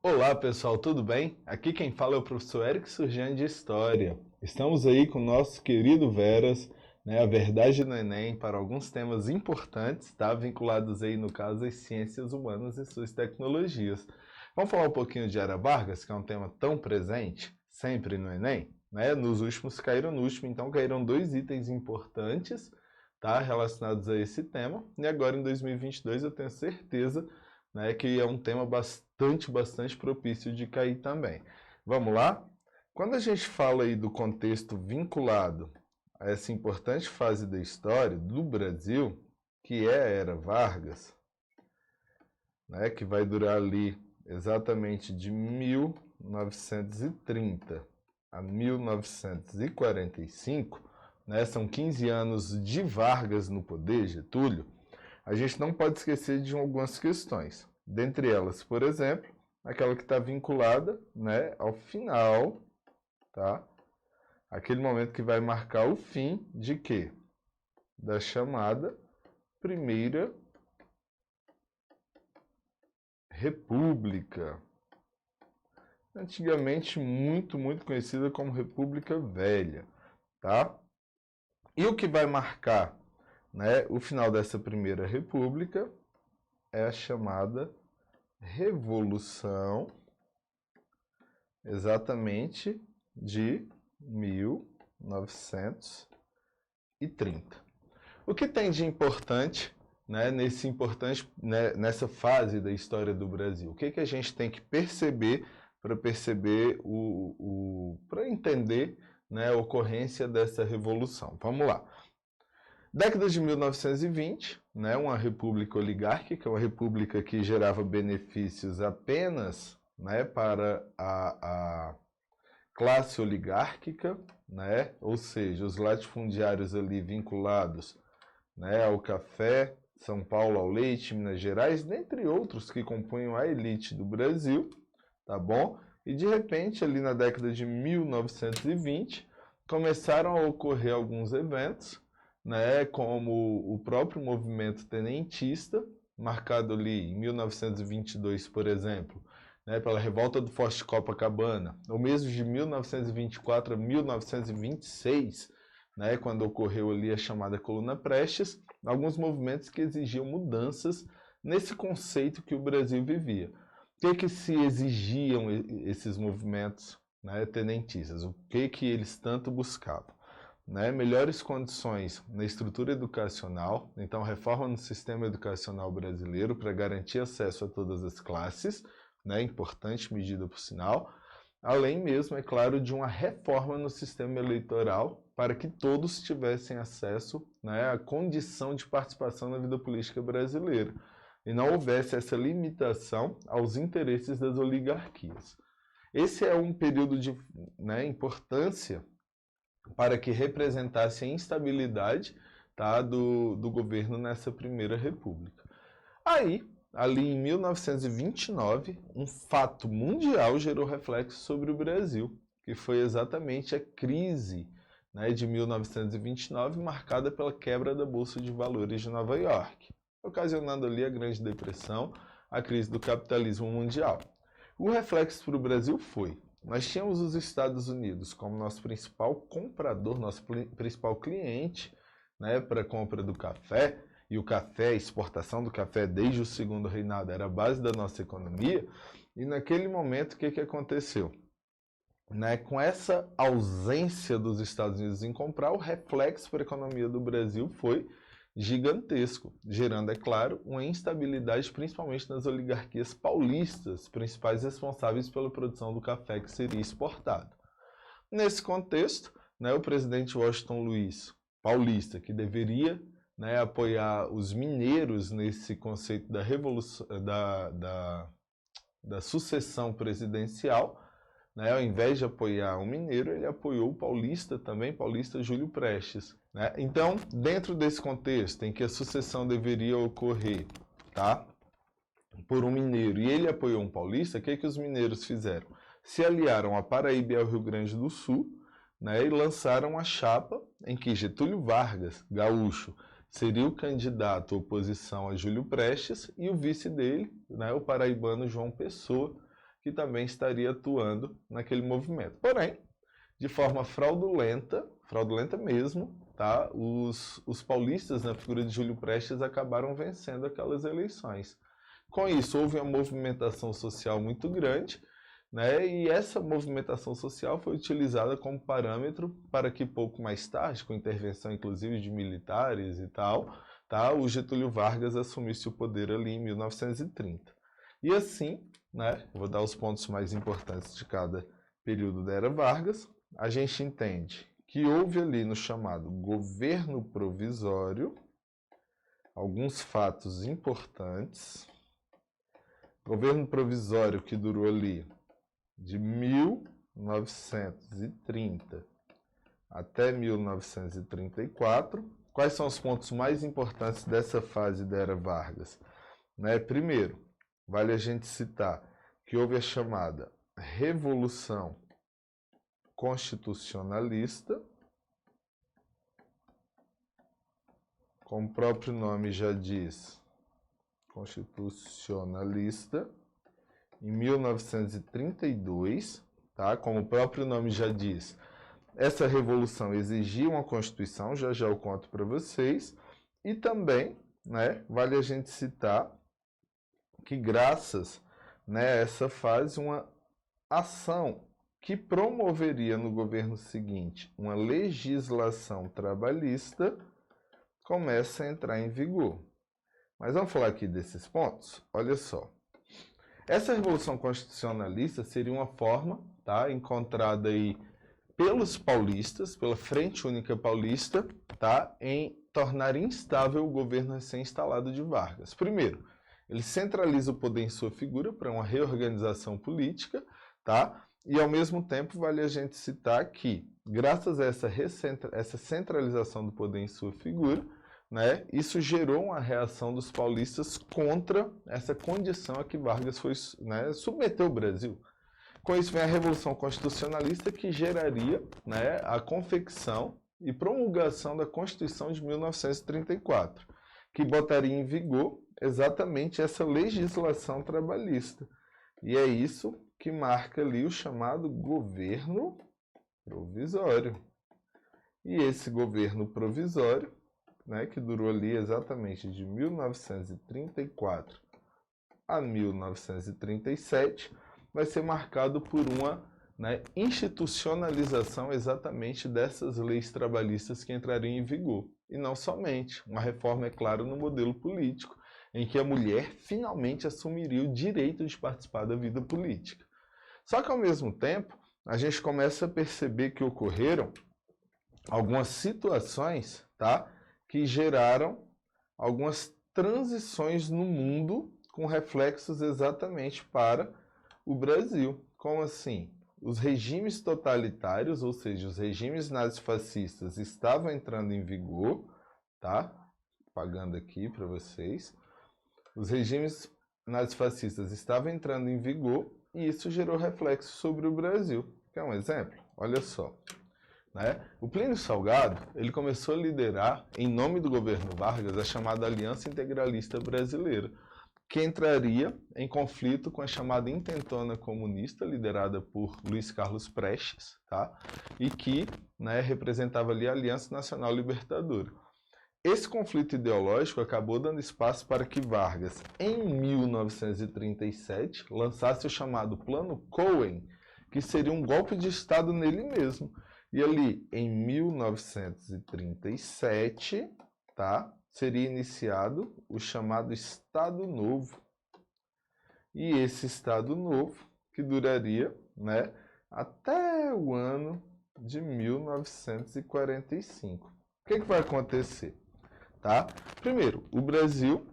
Olá pessoal, tudo bem? Aqui quem fala é o professor Eric Surgian de História. Estamos aí com o nosso querido Veras, né, a verdade no Enem, para alguns temas importantes, tá? Vinculados aí no caso às ciências humanas e suas tecnologias. Vamos falar um pouquinho de Era Vargas, que é um tema tão presente, sempre no Enem, né? Nos últimos caíram no último, então caíram dois itens importantes, tá? Relacionados a esse tema. E agora em 2022 eu tenho certeza, né, que é um tema bastante propício de cair também. Vamos lá? Quando a gente fala aí do contexto vinculado a essa importante fase da história do Brasil, que é a Era Vargas, né, que vai durar ali exatamente de 1930 a 1945, né, são 15 anos de Vargas no poder, Getúlio. A gente não pode esquecer de algumas questões. Dentre elas, por exemplo, aquela que está vinculada, né, ao final, tá? Aquele momento que vai marcar o fim de quê? Da chamada Primeira República. Antigamente muito conhecida como República Velha, tá? E o que vai marcar, né, o final dessa Primeira República é a chamada Revolução, exatamente de 1930. O que tem de importante, né, nessa fase da história do Brasil? O que a gente tem que perceber para para entender, né, a ocorrência dessa revolução? Vamos lá. Década de 1920, né, uma república oligárquica, uma república que gerava benefícios apenas, né, para a classe oligárquica, né, ou seja, os latifundiários ali vinculados, né, ao café, São Paulo ao leite, Minas Gerais, dentre outros que compunham a elite do Brasil, tá bom? E de repente, ali na década de 1920, começaram a ocorrer alguns eventos, né, como o próprio movimento tenentista, marcado ali em 1922, por exemplo, né, pela revolta do Forte Copacabana, ou mesmo de 1924 a 1926, né, quando ocorreu ali a chamada Coluna Prestes, alguns movimentos que exigiam mudanças nesse conceito que o Brasil vivia. O que se exigiam esses movimentos, né, tenentistas? O que eles tanto buscavam? Né, melhores condições na estrutura educacional, então reforma no sistema educacional brasileiro para garantir acesso a todas as classes, né, importante medida por sinal, além mesmo, é claro, de uma reforma no sistema eleitoral para que todos tivessem acesso, né, à condição de participação na vida política brasileira e não houvesse essa limitação aos interesses das oligarquias. Esse é um período de, né, importância para que representasse a instabilidade, tá, do governo nessa Primeira República. Aí, ali em 1929, um fato mundial gerou reflexo sobre o Brasil, que foi exatamente a crise, né, de 1929, marcada pela quebra da Bolsa de Valores de Nova York, ocasionando ali a Grande Depressão, a crise do capitalismo mundial. O reflexo para o Brasil foi: nós tínhamos os Estados Unidos como nosso principal comprador, nosso principal cliente, né, para a compra do café, e o café, a exportação do café desde o segundo reinado era a base da nossa economia, e naquele momento o que aconteceu? Né, com essa ausência dos Estados Unidos em comprar, o reflexo para a economia do Brasil foi gigantesco, gerando, é claro, uma instabilidade principalmente nas oligarquias paulistas, principais responsáveis pela produção do café que seria exportado. Nesse contexto, né, o presidente Washington Luiz, paulista, que deveria, né, apoiar os mineiros nesse conceito da revolução, da sucessão presidencial, né, ao invés de apoiar o mineiro, ele apoiou o paulista também, paulista Júlio Prestes. Né? Então, dentro desse contexto em que a sucessão deveria ocorrer, tá, por um mineiro, e ele apoiou um paulista, o que os mineiros fizeram? Se aliaram a Paraíba e ao Rio Grande do Sul, né, e lançaram a chapa em que Getúlio Vargas, gaúcho, seria o candidato à oposição a Júlio Prestes e o vice dele, né, o paraibano João Pessoa, que também estaria atuando naquele movimento. Porém, de forma fraudulenta mesmo, tá? Os paulistas, na figura de Júlio Prestes, acabaram vencendo aquelas eleições. Com isso, houve uma movimentação social muito grande, né? E essa movimentação social foi utilizada como parâmetro para que pouco mais tarde, com intervenção inclusive de militares e tal, tá? O Getúlio Vargas assumisse o poder ali em 1930. E assim, né? Vou dar os pontos mais importantes de cada período da Era Vargas. A gente entende que houve ali no chamado governo provisório alguns fatos importantes. Governo provisório que durou ali de 1930 até 1934. Quais são os pontos mais importantes dessa fase da Era Vargas? Né? Primeiro, vale a gente citar que houve a chamada Revolução Constitucionalista, como o próprio nome já diz, constitucionalista, em 1932, tá? Como o próprio nome já diz, essa revolução exigia uma Constituição, já eu conto para vocês, e também, né, vale a gente citar que graças, né, a essa fase, uma ação que promoveria no governo seguinte uma legislação trabalhista começa a entrar em vigor. Mas vamos falar aqui desses pontos? Olha só. Essa Revolução Constitucionalista seria uma forma, tá, encontrada aí pelos paulistas, pela Frente Única Paulista, tá, em tornar instável o governo recém-instalado de Vargas. Primeiro, ele centraliza o poder em sua figura para uma reorganização política, tá? E ao mesmo tempo vale a gente citar que, graças a essa centralização do poder em sua figura, né, isso gerou uma reação dos paulistas contra essa condição a que Vargas foi, né, submeteu o Brasil. Com isso vem a Revolução Constitucionalista, que geraria, né, a confecção e promulgação da Constituição de 1934, que botaria em vigor exatamente essa legislação trabalhista. E é isso que marca ali o chamado governo provisório. E esse governo provisório, né, que durou ali exatamente de 1934 a 1937, vai ser marcado por uma, né, institucionalização exatamente dessas leis trabalhistas que entrariam em vigor. E não somente, uma reforma, é claro, no modelo político, em que a mulher finalmente assumiria o direito de participar da vida política. Só que, ao mesmo tempo, a gente começa a perceber que ocorreram algumas situações, tá, que geraram algumas transições no mundo com reflexos exatamente para o Brasil. Como assim? Os regimes totalitários, ou seja, os regimes nazifascistas, estavam entrando em vigor, tá? Pagando aqui para vocês. Os regimes nazifascistas estavam entrando em vigor e isso gerou reflexos sobre o Brasil. Quer um exemplo? Olha só. Né? O Plínio Salgado, ele começou a liderar, em nome do governo Vargas, a chamada Aliança Integralista Brasileira, que entraria em conflito com a chamada Intentona Comunista, liderada por Luiz Carlos Prestes, tá? E que, né, representava ali a Aliança Nacional Libertadora. Esse conflito ideológico acabou dando espaço para que Vargas, em 1937, lançasse o chamado Plano Cohen, que seria um golpe de Estado nele mesmo. E ali, em 1937, tá, seria iniciado o chamado Estado Novo. E esse Estado Novo, que duraria, né, até o ano de 1945. O que vai acontecer? Tá? Primeiro, o Brasil,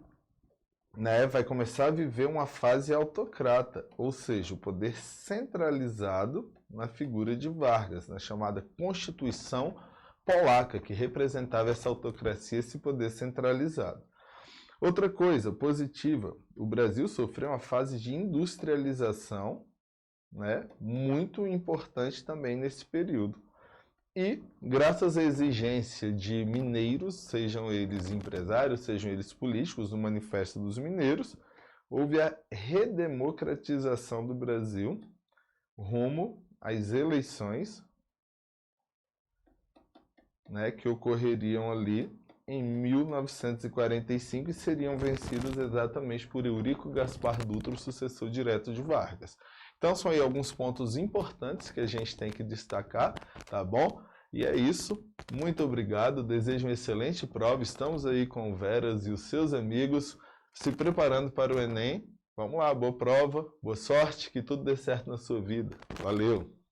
né, vai começar a viver uma fase autocrata, ou seja, o poder centralizado na figura de Vargas, na chamada Constituição Polaca, que representava essa autocracia, esse poder centralizado. Outra coisa positiva, o Brasil sofreu uma fase de industrialização, né, muito importante também nesse período. E, graças à exigência de mineiros, sejam eles empresários, sejam eles políticos, no Manifesto dos Mineiros, houve a redemocratização do Brasil rumo às eleições, né, que ocorreriam ali em 1945 e seriam vencidos exatamente por Eurico Gaspar Dutra, o sucessor direto de Vargas. Então são aí alguns pontos importantes que a gente tem que destacar, tá bom? E é isso, muito obrigado, desejo uma excelente prova, estamos aí com o Veras e os seus amigos se preparando para o Enem. Vamos lá, boa prova, boa sorte, que tudo dê certo na sua vida. Valeu!